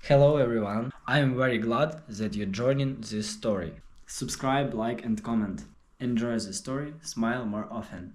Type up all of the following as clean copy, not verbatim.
Hello everyone, I am very glad that you're joining this story. Subscribe, like, and comment. Enjoy the story, smile more often.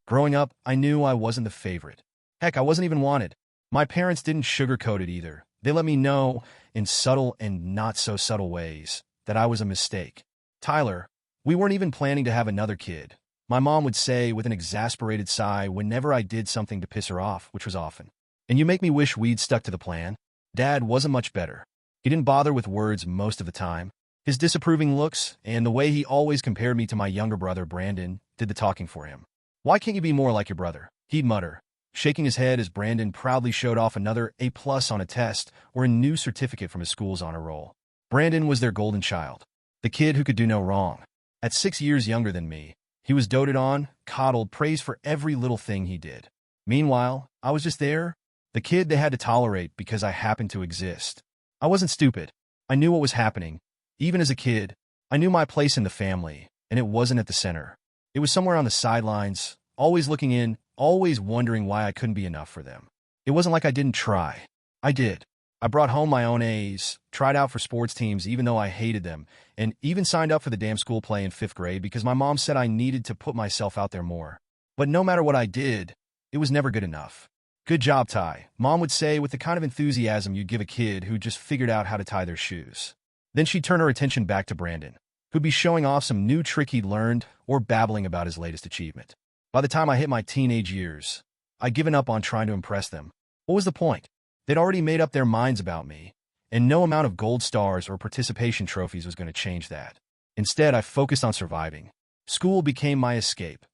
Growing up, I knew I wasn't the favorite. Heck, I wasn't even wanted. My parents didn't sugarcoat it either. They let me know, in subtle and not so subtle ways, that I was a mistake. Tyler, we weren't even planning to have another kid. My mom would say with an exasperated sigh whenever I did something to piss her off, which was often. And you make me wish we'd stuck to the plan. Dad wasn't much better. He didn't bother with words most of the time. His disapproving looks and the way he always compared me to my younger brother, Brandon, did the talking for him. "Why can't you be more like your brother?" he'd mutter, shaking his head as Brandon proudly showed off another A+ on a test or a new certificate from his school's honor roll. Brandon was their golden child, the kid who could do no wrong. At 6 years younger than me, he was doted on, coddled, praised for every little thing he did. Meanwhile, I was just there, the kid they had to tolerate because I happened to exist. I wasn't stupid. I knew what was happening. Even as a kid, I knew my place in the family, and it wasn't at the center. It was somewhere on the sidelines, always looking in, always wondering why I couldn't be enough for them. It wasn't like I didn't try. I did. I brought home my own A's, tried out for sports teams even though I hated them, and even signed up for the damn school play in 5th grade because my mom said I needed to put myself out there more. But no matter what I did, it was never good enough. "Good job, Ty," Mom would say with the kind of enthusiasm you'd give a kid who just figured out how to tie their shoes. Then she'd turn her attention back to Brandon, who'd be showing off some new trick he'd learned or babbling about his latest achievement. By the time I hit my teenage years, I'd given up on trying to impress them. What was the point? They'd already made up their minds about me, and no amount of gold stars or participation trophies was going to change that. Instead, I focused on surviving. School became my escape,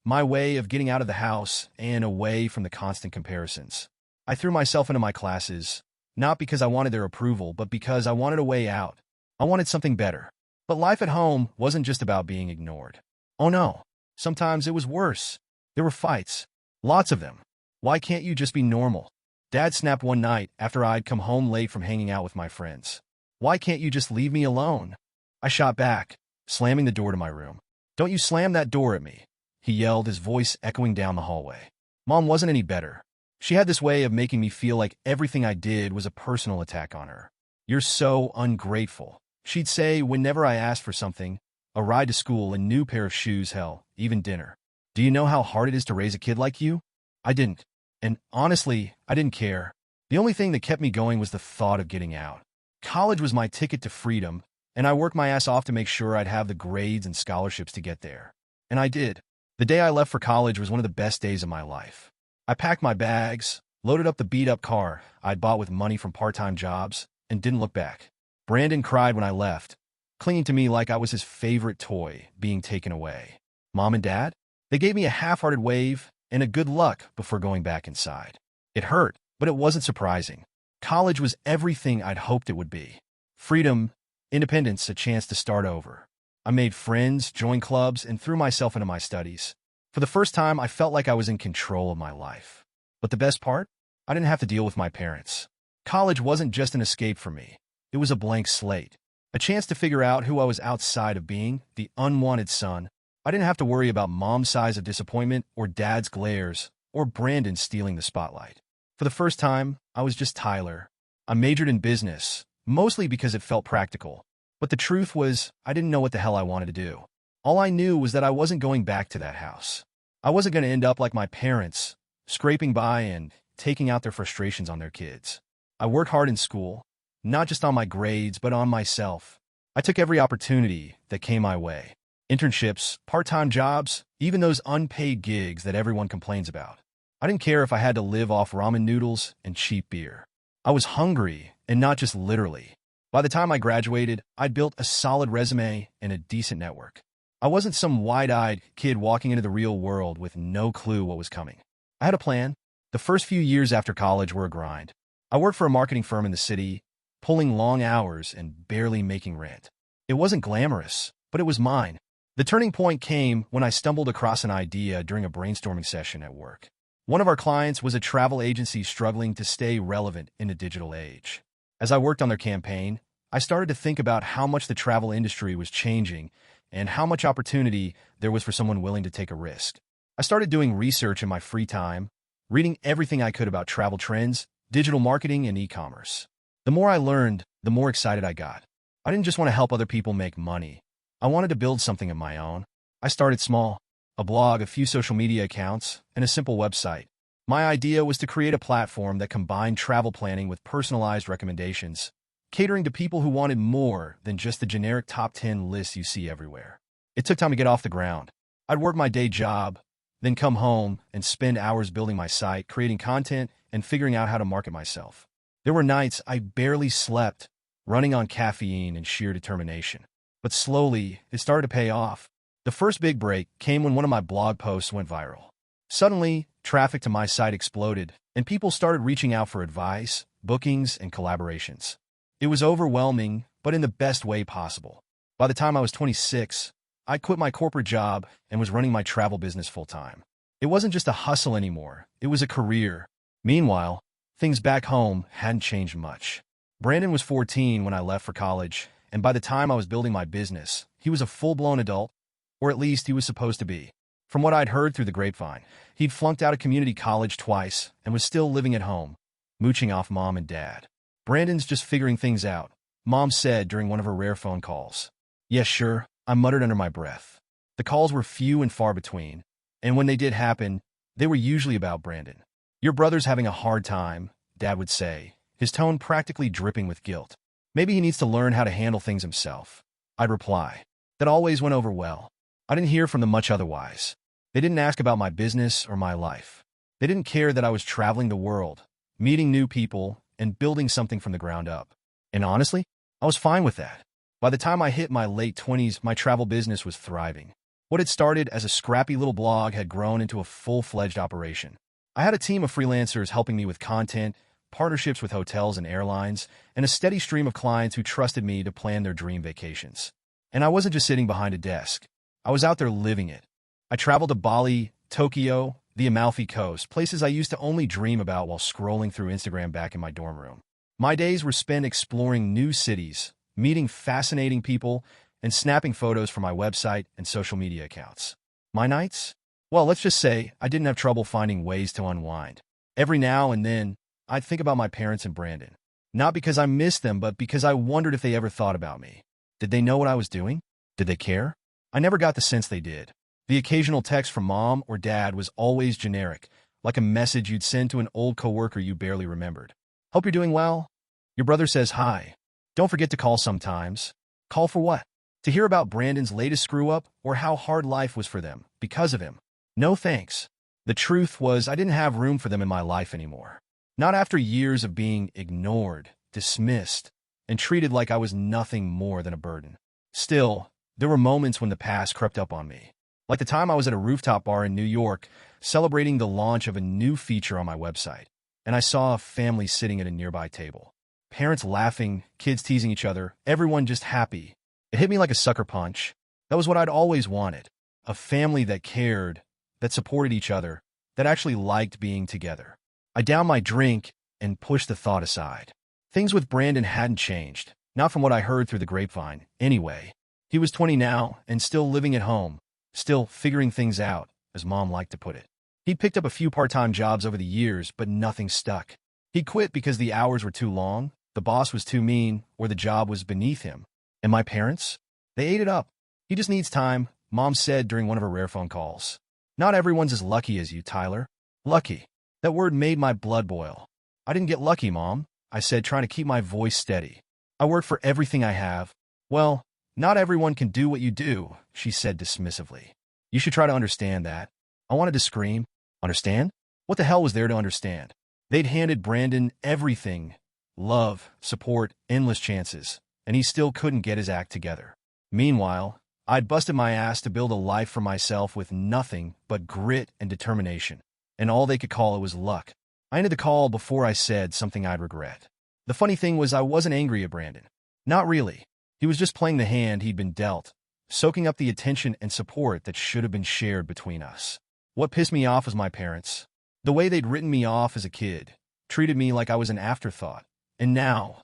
my way of getting out of the house and away from the constant comparisons. I threw myself into my classes, not because I wanted their approval, but because I wanted a way out. I wanted something better. But life at home wasn't just about being ignored. Oh no, sometimes it was worse. There were fights. Lots of them. "Why can't you just be normal?" Dad snapped one night after I'd come home late from hanging out with my friends. "Why can't you just leave me alone?" I shot back, slamming the door to my room. "Don't you slam that door at me," he yelled, his voice echoing down the hallway. Mom wasn't any better. She had this way of making me feel like everything I did was a personal attack on her. "You're so ungrateful," she'd say whenever I asked for something, a ride to school, a new pair of shoes, hell, even dinner. "Do you know how hard it is to raise a kid like you?" I didn't. And honestly, I didn't care. The only thing that kept me going was the thought of getting out. College was my ticket to freedom, and I worked my ass off to make sure I'd have the grades and scholarships to get there. And I did. The day I left for college was one of the best days of my life. I packed my bags, loaded up the beat-up car I'd bought with money from part-time jobs, and didn't look back. Brandon cried when I left, clinging to me like I was his favorite toy being taken away. Mom and Dad? They gave me a half-hearted wave and a good luck before going back inside. It hurt, but it wasn't surprising. College was everything I'd hoped it would be. Freedom, independence, a chance to start over. I made friends, joined clubs, and threw myself into my studies. For the first time, I felt like I was in control of my life. But the best part? I didn't have to deal with my parents. College wasn't just an escape for me. It was a blank slate. A chance to figure out who I was outside of being the unwanted son. I didn't have to worry about Mom's sighs of disappointment or Dad's glares or Brandon stealing the spotlight. For the first time, I was just Tyler. I majored in business, mostly because it felt practical. But the truth was, I didn't know what the hell I wanted to do. All I knew was that I wasn't going back to that house. I wasn't going to end up like my parents, scraping by and taking out their frustrations on their kids. I worked hard in school, not just on my grades, but on myself. I took every opportunity that came my way. Internships, part-time jobs, even those unpaid gigs that everyone complains about. I didn't care if I had to live off ramen noodles and cheap beer. I was hungry, and not just literally. By the time I graduated, I'd built a solid resume and a decent network. I wasn't some wide-eyed kid walking into the real world with no clue what was coming. I had a plan. The first few years after college were a grind. I worked for a marketing firm in the city, pulling long hours and barely making rent. It wasn't glamorous, but it was mine. The turning point came when I stumbled across an idea during a brainstorming session at work. One of our clients was a travel agency struggling to stay relevant in a digital age. As I worked on their campaign, I started to think about how much the travel industry was changing and how much opportunity there was for someone willing to take a risk. I started doing research in my free time, reading everything I could about travel trends, digital marketing, and e-commerce. The more I learned, the more excited I got. I didn't just want to help other people make money. I wanted to build something of my own. I started small, a blog, a few social media accounts, and a simple website. My idea was to create a platform that combined travel planning with personalized recommendations, catering to people who wanted more than just the generic top 10 lists you see everywhere. It took time to get off the ground. I'd work my day job, then come home and spend hours building my site, creating content, and figuring out how to market myself. There were nights I barely slept, running on caffeine and sheer determination. But slowly, it started to pay off. The first big break came when one of my blog posts went viral. Suddenly, traffic to my site exploded, and people started reaching out for advice, bookings, and collaborations. It was overwhelming, but in the best way possible. By the time I was 26, I quit my corporate job and was running my travel business full-time. It wasn't just a hustle anymore, it was a career. Meanwhile, things back home hadn't changed much. Brandon was 14 when I left for college, and by the time I was building my business, he was a full-blown adult, or at least he was supposed to be. From what I'd heard through the grapevine, he'd flunked out of community college twice and was still living at home, mooching off mom and dad. Brandon's just figuring things out, Mom said during one of her rare phone calls. Yes, sure, I muttered under my breath. The calls were few and far between, and when they did happen, they were usually about Brandon. Your brother's having a hard time, Dad would say, his tone practically dripping with guilt. Maybe he needs to learn how to handle things himself. I'd reply. That always went over well. I didn't hear from them much otherwise. They didn't ask about my business or my life. They didn't care that I was traveling the world, meeting new people, and building something from the ground up. And honestly, I was fine with that. By the time I hit my late 20s, my travel business was thriving. What had started as a scrappy little blog had grown into a full-fledged operation. I had a team of freelancers helping me with content, partnerships with hotels and airlines, and a steady stream of clients who trusted me to plan their dream vacations. And I wasn't just sitting behind a desk. I was out there living it. I traveled to Bali, Tokyo, the Amalfi Coast, places I used to only dream about while scrolling through Instagram back in my dorm room. My days were spent exploring new cities, meeting fascinating people, and snapping photos for my website and social media accounts. My nights? Well, let's just say I didn't have trouble finding ways to unwind. Every now and then, I'd think about my parents and Brandon. Not because I missed them, but because I wondered if they ever thought about me. Did they know what I was doing? Did they care? I never got the sense they did. The occasional text from mom or dad was always generic, like a message you'd send to an old coworker you barely remembered. Hope you're doing well. Your brother says hi. Don't forget to call sometimes. Call for what? To hear about Brandon's latest screw-up or how hard life was for them because of him. No thanks. The truth was I didn't have room for them in my life anymore. Not after years of being ignored, dismissed, and treated like I was nothing more than a burden. Still, there were moments when the past crept up on me. Like the time I was at a rooftop bar in New York, celebrating the launch of a new feature on my website, and I saw a family sitting at a nearby table. Parents laughing, kids teasing each other, everyone just happy. It hit me like a sucker punch. That was what I'd always wanted. A family that cared, that supported each other, that actually liked being together. I downed my drink and pushed the thought aside. Things with Brandon hadn't changed, not from what I heard through the grapevine, anyway. He was 20 now and still living at home, still figuring things out, as Mom liked to put it. He'd picked up a few part-time jobs over the years, but nothing stuck. He quit because the hours were too long, the boss was too mean, or the job was beneath him. And my parents? They ate it up. He just needs time, Mom said during one of her rare phone calls. Not everyone's as lucky as you, Tyler. Lucky. That word made my blood boil. I didn't get lucky, Mom, I said, trying to keep my voice steady. I work for everything I have. Well, not everyone can do what you do, she said dismissively. You should try to understand that. I wanted to scream. Understand? What the hell was there to understand? They'd handed Brandon everything. Love, support, endless chances. And he still couldn't get his act together. Meanwhile, I'd busted my ass to build a life for myself with nothing but grit and determination. And all they could call it was luck. I ended the call before I said something I'd regret. The funny thing was I wasn't angry at Brandon. Not really. He was just playing the hand he'd been dealt, soaking up the attention and support that should have been shared between us. What pissed me off was my parents. The way they'd written me off as a kid, treated me like I was an afterthought. And now,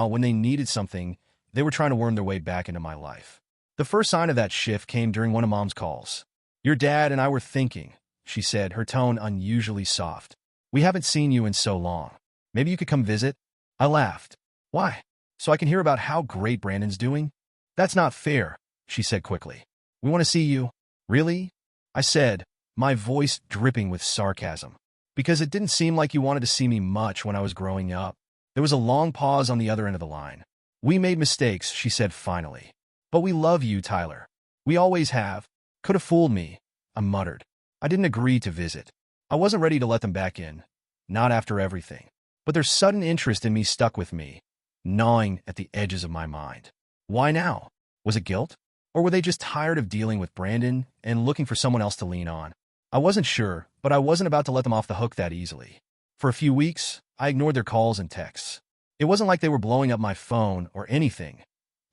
when they needed something, they were trying to worm their way back into my life. The first sign of that shift came during one of Mom's calls. Your dad and I were thinking, she said, her tone unusually soft. We haven't seen you in so long. Maybe you could come visit? I laughed. Why? So I can hear about how great Brandon's doing? That's not fair, she said quickly. We want to see you. Really? I said, my voice dripping with sarcasm. Because it didn't seem like you wanted to see me much when I was growing up. There was a long pause on the other end of the line. We made mistakes, she said finally. But we love you, Tyler. We always have. Could have fooled me, I muttered. I didn't agree to visit. I wasn't ready to let them back in. Not after everything. But their sudden interest in me stuck with me, gnawing at the edges of my mind. Why now? Was it guilt? Or were they just tired of dealing with Brandon and looking for someone else to lean on? I wasn't sure, but I wasn't about to let them off the hook that easily. For a few weeks, I ignored their calls and texts. It wasn't like they were blowing up my phone or anything.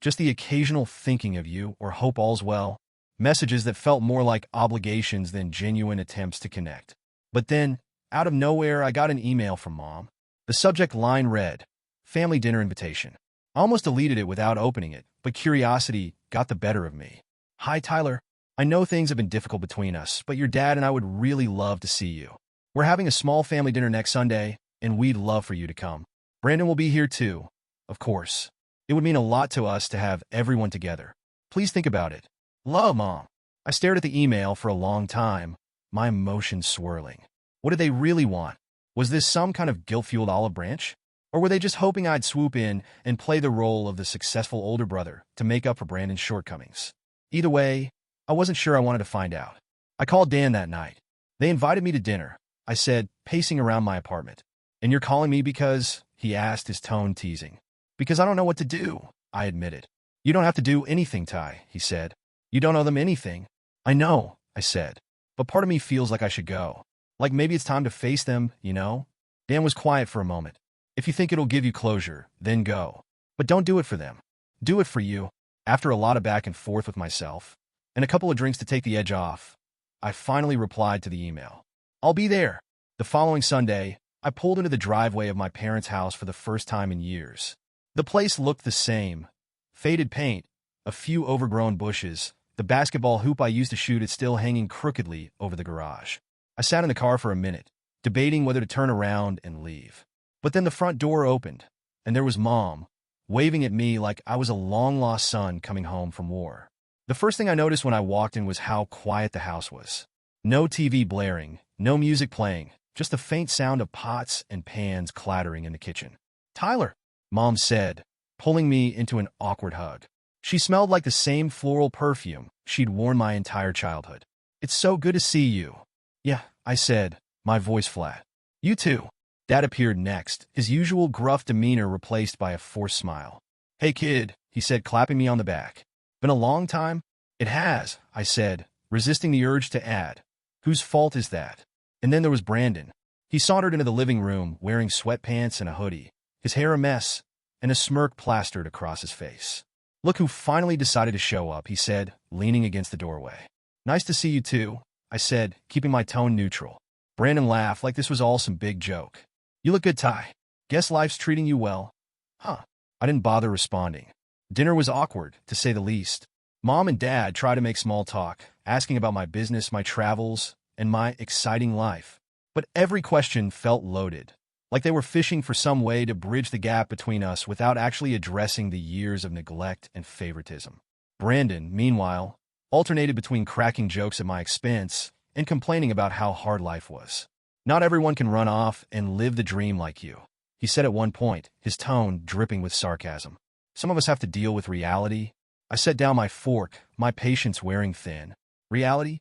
Just the occasional thinking of you or hope all's well. Messages that felt more like obligations than genuine attempts to connect. But then, out of nowhere, I got an email from Mom. The subject line read, "Family dinner invitation." I almost deleted it without opening it, but curiosity got the better of me. "Hi, Tyler. I know things have been difficult between us, but your dad and I would really love to see you. We're having a small family dinner next Sunday, and we'd love for you to come. Brandon will be here too, of course. It would mean a lot to us to have everyone together. Please think about it. Love, Mom." I stared at the email for a long time, my emotions swirling. What did they really want? Was this some kind of guilt-fueled olive branch? Or were they just hoping I'd swoop in and play the role of the successful older brother to make up for Brandon's shortcomings? Either way, I wasn't sure I wanted to find out. I called Dan that night. "They invited me to dinner," I said, pacing around my apartment. "And you're calling me because?" he asked, his tone teasing. "Because I don't know what to do," I admitted. "You don't have to do anything, Ty," he said. "You don't owe them anything." "I know," I said. "But part of me feels like I should go. Like maybe it's time to face them, you know?" Dan was quiet for a moment. "If you think it'll give you closure, then go. But don't do it for them. Do it for you." After a lot of back and forth with myself, and a couple of drinks to take the edge off, I finally replied to the email. "I'll be there." The following Sunday, I pulled into the driveway of my parents' house for the first time in years. The place looked the same. Faded paint, a few overgrown bushes, the basketball hoop I used to shoot it still hanging crookedly over the garage. I sat in the car for a minute, debating whether to turn around and leave. But then the front door opened, and there was Mom, waving at me like I was a long-lost son coming home from war. The first thing I noticed when I walked in was how quiet the house was. No TV blaring, no music playing, just the faint sound of pots and pans clattering in the kitchen. "Tyler," Mom said, pulling me into an awkward hug. She smelled like the same floral perfume she'd worn my entire childhood. "It's so good to see you." "Yeah," I said, my voice flat. "You too." Dad appeared next, his usual gruff demeanor replaced by a forced smile. "Hey kid," he said, clapping me on the back. "Been a long time?" "It has," I said, resisting the urge to add, "Whose fault is that?" And then there was Brandon. He sauntered into the living room wearing sweatpants and a hoodie, his hair a mess, and a smirk plastered across his face. "Look who finally decided to show up," he said, leaning against the doorway. "Nice to see you too," I said, keeping my tone neutral. Brandon laughed like this was all some big joke. "You look good, Ty. Guess life's treating you well." "Huh." I didn't bother responding. Dinner was awkward, to say the least. Mom and Dad tried to make small talk, asking about my business, my travels, and my exciting life. But every question felt loaded, like they were fishing for some way to bridge the gap between us without actually addressing the years of neglect and favoritism. Brandon, meanwhile, alternated between cracking jokes at my expense and complaining about how hard life was. "Not everyone can run off and live the dream like you," he said at one point, his tone dripping with sarcasm. "Some of us have to deal with reality." I set down my fork, my patience wearing thin. "Reality?"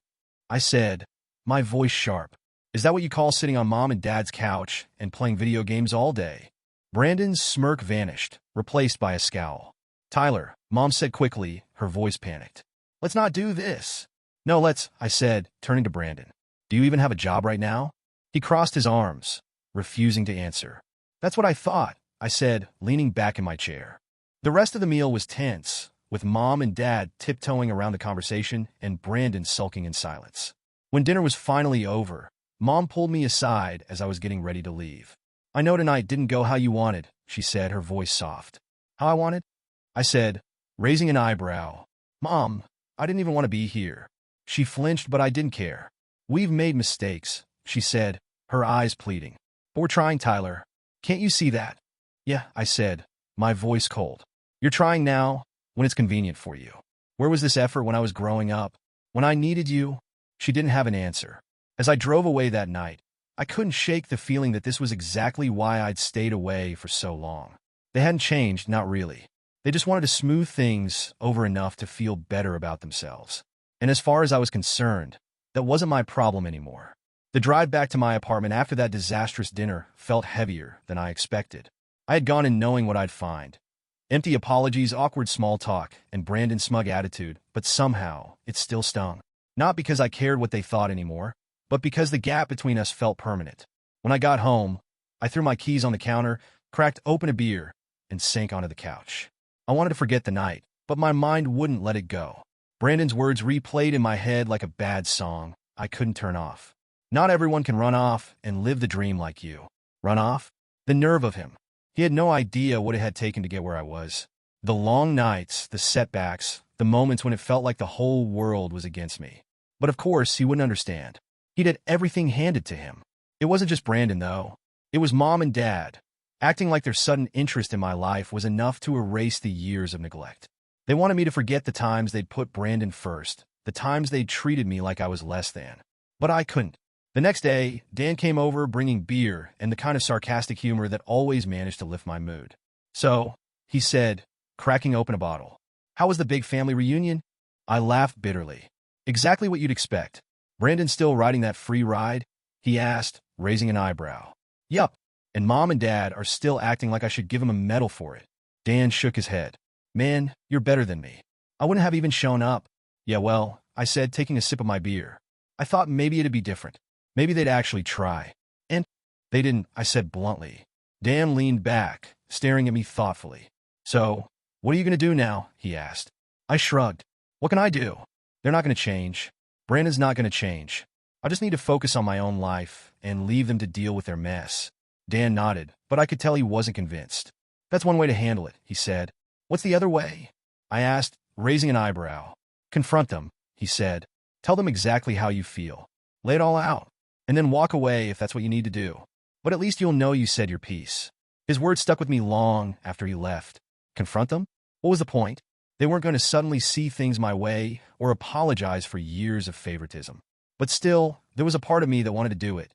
I said, my voice sharp. "Is that what you call sitting on Mom and Dad's couch and playing video games all day?" Brandon's smirk vanished, replaced by a scowl. "Tyler," Mom said quickly, her voice panicked. "Let's not do this." "No, let's," I said, turning to Brandon. "Do you even have a job right now?" He crossed his arms, refusing to answer. "That's what I thought," I said, leaning back in my chair. The rest of the meal was tense, with Mom and Dad tiptoeing around the conversation and Brandon sulking in silence. When dinner was finally over, Mom pulled me aside as I was getting ready to leave. "I know tonight didn't go how you wanted," she said, her voice soft. "How I wanted?" I said, raising an eyebrow. "Mom, I didn't even want to be here." She flinched, but I didn't care. "We've made mistakes," she said, her eyes pleading. "But we're trying, Tyler. Can't you see that?" Yeah, I said, my voice cold. You're trying now, when it's convenient for you. Where was this effort when I was growing up? When I needed you? She didn't have an answer. As I drove away that night, I couldn't shake the feeling that this was exactly why I'd stayed away for so long. They hadn't changed, not really. They just wanted to smooth things over enough to feel better about themselves. And as far as I was concerned, that wasn't my problem anymore. The drive back to my apartment after that disastrous dinner felt heavier than I expected. I had gone in knowing what I'd find. Empty apologies, awkward small talk, and Brandon's smug attitude, but somehow it still stung. Not because I cared what they thought anymore, but because the gap between us felt permanent. When I got home, I threw my keys on the counter, cracked open a beer, and sank onto the couch. I wanted to forget the night, but my mind wouldn't let it go. Brandon's words replayed in my head like a bad song I couldn't turn off. Not everyone can run off and live the dream like you. Run off? The nerve of him. He had no idea what it had taken to get where I was. The long nights, the setbacks, the moments when it felt like the whole world was against me. But of course, he wouldn't understand. He'd had everything handed to him. It wasn't just Brandon, though. It was Mom and Dad. Acting like their sudden interest in my life was enough to erase the years of neglect. They wanted me to forget the times they'd put Brandon first, the times they'd treated me like I was less than. But I couldn't. The next day, Dan came over bringing beer and the kind of sarcastic humor that always managed to lift my mood. So, he said, cracking open a bottle, "How was the big family reunion?" I laughed bitterly. "Exactly what you'd expect. Brandon's still riding that free ride?" he asked, raising an eyebrow. "Yup, and Mom and Dad are still acting like I should give him a medal for it." Dan shook his head. "Man, you're better than me. I wouldn't have even shown up." "Yeah, well," I said, taking a sip of my beer. "I thought maybe it'd be different. Maybe they'd actually try." "And they didn't," I said bluntly. Dan leaned back, staring at me thoughtfully. "So, what are you going to do now?" he asked. I shrugged. "What can I do? They're not going to change. Brandon's not going to change. I just need to focus on my own life and leave them to deal with their mess." Dan nodded, but I could tell he wasn't convinced. "That's one way to handle it," he said. "What's the other way?" I asked, raising an eyebrow. "Confront them," he said. "Tell them exactly how you feel. Lay it all out. And then walk away if that's what you need to do. But at least you'll know you said your piece." His words stuck with me long after he left. Confront them? What was the point? They weren't going to suddenly see things my way or apologize for years of favoritism. But still, there was a part of me that wanted to do it.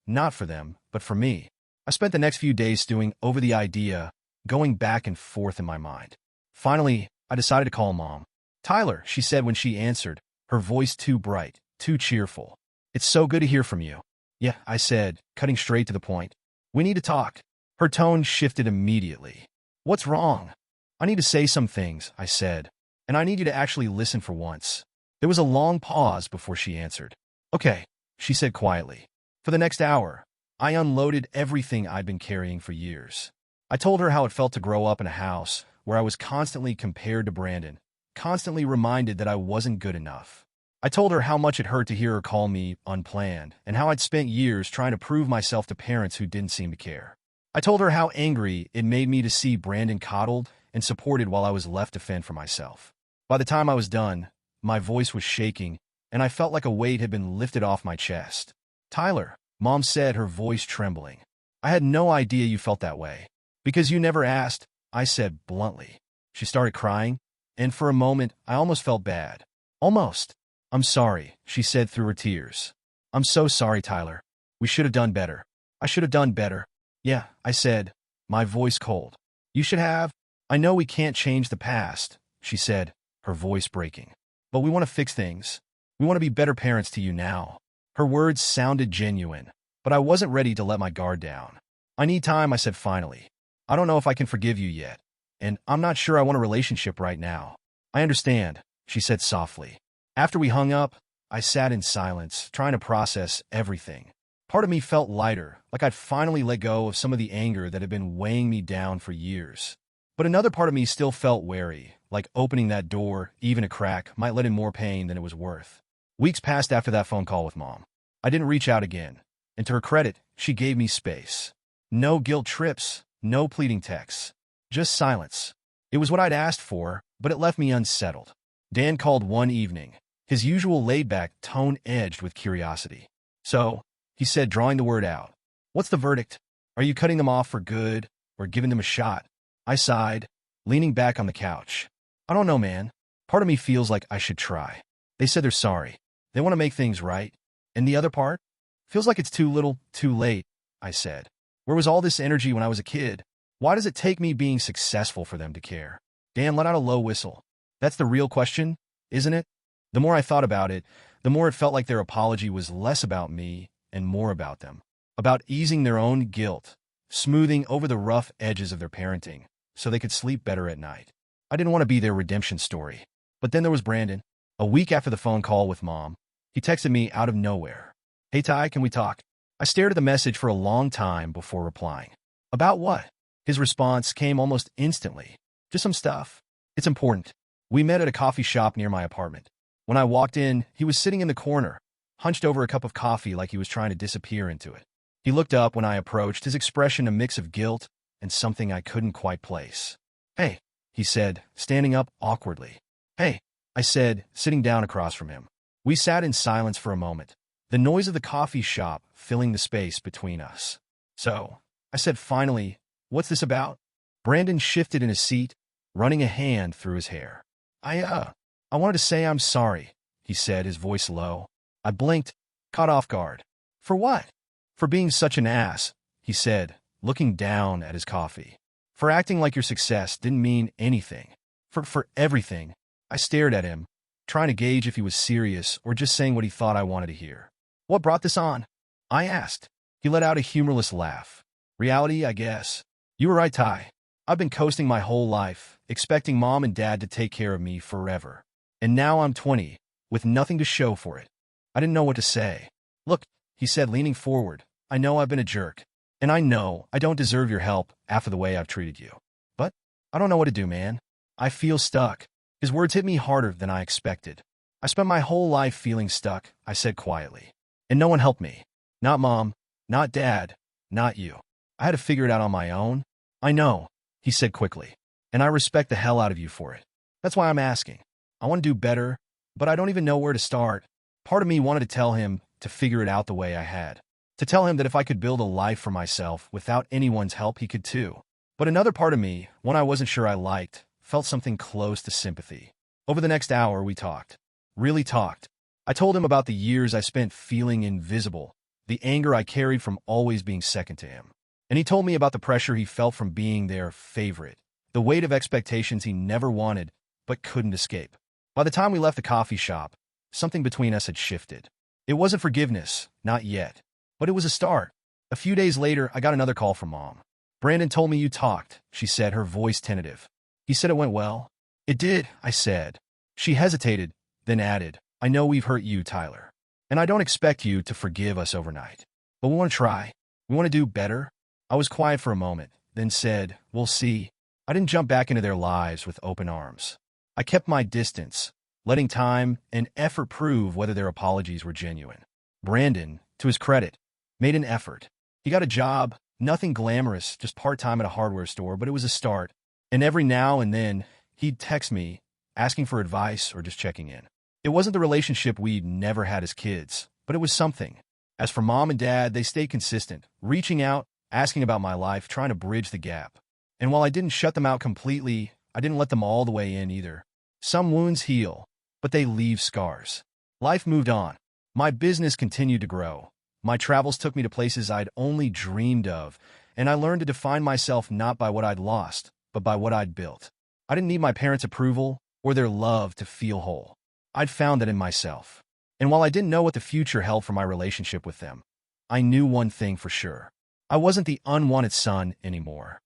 Not for them, but for me. I spent the next few days stewing over the idea, going back and forth in my mind. Finally, I decided to call Mom. "Tyler," she said when she answered, her voice too bright, too cheerful. "It's so good to hear from you." "Yeah," I said, cutting straight to the point. "We need to talk." Her tone shifted immediately. "What's wrong?" "I need to say some things," I said, "and I need you to actually listen for once." There was a long pause before she answered. "Okay," she said quietly. For the next hour, I unloaded everything I'd been carrying for years. I told her how it felt to grow up in a house where I was constantly compared to Brandon, constantly reminded that I wasn't good enough. I told her how much it hurt to hear her call me unplanned, and how I'd spent years trying to prove myself to parents who didn't seem to care. I told her how angry it made me to see Brandon coddled and supported while I was left to fend for myself. By the time I was done, my voice was shaking, and I felt like a weight had been lifted off my chest. "Tyler," Mom said, her voice trembling. "I had no idea you felt that way." "Because you never asked," I said bluntly. She started crying, and for a moment, I almost felt bad. Almost. "I'm sorry," she said through her tears. "I'm so sorry, Tyler. We should have done better. I should have done better." "Yeah," I said, my voice cold. "You should have." "I know we can't change the past," she said, her voice breaking. "But we want to fix things. We want to be better parents to you now." Her words sounded genuine, but I wasn't ready to let my guard down. "I need time," I said finally. "I don't know if I can forgive you yet, and I'm not sure I want a relationship right now." "I understand," she said softly. After we hung up, I sat in silence, trying to process everything. Part of me felt lighter, like I'd finally let go of some of the anger that had been weighing me down for years. But another part of me still felt wary, like opening that door, even a crack, might let in more pain than it was worth. Weeks passed after that phone call with Mom. I didn't reach out again, and to her credit, she gave me space. No guilt trips, no pleading texts, just silence. It was what I'd asked for, but it left me unsettled. Dan called one evening, his usual laid-back tone edged with curiosity. "So," he said, drawing the word out, "what's the verdict? Are you cutting them off for good, or giving them a shot. I sighed, leaning back on the couch. I don't know, man. Part of me feels like I should try. They said they're sorry. They want to make things right. And the other part? Feels like it's too little, too late, I said. Where was all this energy when I was a kid? Why does it take me being successful for them to care? Dan let out a low whistle. That's the real question, isn't it? The more I thought about it, the more it felt like their apology was less about me and more about them. About easing their own guilt, smoothing over the rough edges of their parenting, so they could sleep better at night. I didn't want to be their redemption story. But then there was Brandon. A week after the phone call with Mom, he texted me out of nowhere. Hey Ty, can we talk? I stared at the message for a long time before replying. About what? His response came almost instantly. Just some stuff. It's important. We met at a coffee shop near my apartment. When I walked in, he was sitting in the corner, hunched over a cup of coffee like he was trying to disappear into it. He looked up when I approached, his expression a mix of guilt and something I couldn't quite place. Hey, he said, standing up awkwardly. Hey, I said, sitting down across from him. We sat in silence for a moment, the noise of the coffee shop filling the space between us. So, I said finally, what's this about? Brandon shifted in his seat, running a hand through his hair. I wanted to say I'm sorry, he said, his voice low. I blinked, caught off guard. For what? For being such an ass, he said, looking down at his coffee. For acting like your success didn't mean anything. For everything. I stared at him, trying to gauge if he was serious or just saying what he thought I wanted to hear. What brought this on? I asked. He let out a humorless laugh. Reality, I guess. You were right, Ty. I've been coasting my whole life, expecting Mom and Dad to take care of me forever. And now I'm 20, with nothing to show for it. I didn't know what to say. Look, he said, leaning forward, I know I've been a jerk. And I know I don't deserve your help after the way I've treated you. But I don't know what to do, man. I feel stuck. His words hit me harder than I expected. I spent my whole life feeling stuck, I said quietly. And no one helped me. Not Mom, not Dad, not you. I had to figure it out on my own. I know, he said quickly. And I respect the hell out of you for it. That's why I'm asking. I want to do better, but I don't even know where to start. Part of me wanted to tell him to figure it out the way I had. To tell him that if I could build a life for myself without anyone's help, he could too. But another part of me, one I wasn't sure I liked, felt something close to sympathy. Over the next hour, we talked. Really talked. I told him about the years I spent feeling invisible, the anger I carried from always being second to him. And he told me about the pressure he felt from being their favorite, the weight of expectations he never wanted but couldn't escape. By the time we left the coffee shop, something between us had shifted. It wasn't forgiveness, not yet, but it was a start. A few days later, I got another call from Mom. Brandon told me you talked, she said, her voice tentative. He said it went well. It did, I said. She hesitated, then added, I know we've hurt you, Tyler. And I don't expect you to forgive us overnight. But we want to try. We want to do better. I was quiet for a moment, then said, we'll see. I didn't jump back into their lives with open arms. I kept my distance, letting time and effort prove whether their apologies were genuine. Brandon, to his credit, made an effort. He got a job, nothing glamorous, just part-time at a hardware store, but it was a start. And every now and then, he'd text me, asking for advice or just checking in. It wasn't the relationship we'd never had as kids, but it was something. As for Mom and Dad, they stayed consistent, reaching out, asking about my life, trying to bridge the gap. And while I didn't shut them out completely, I didn't let them all the way in either. Some wounds heal, but they leave scars. Life moved on. My business continued to grow. My travels took me to places I'd only dreamed of, and I learned to define myself not by what I'd lost, but by what I'd built. I didn't need my parents' approval or their love to feel whole. I'd found that in myself. And while I didn't know what the future held for my relationship with them, I knew one thing for sure. I wasn't the unwanted son anymore.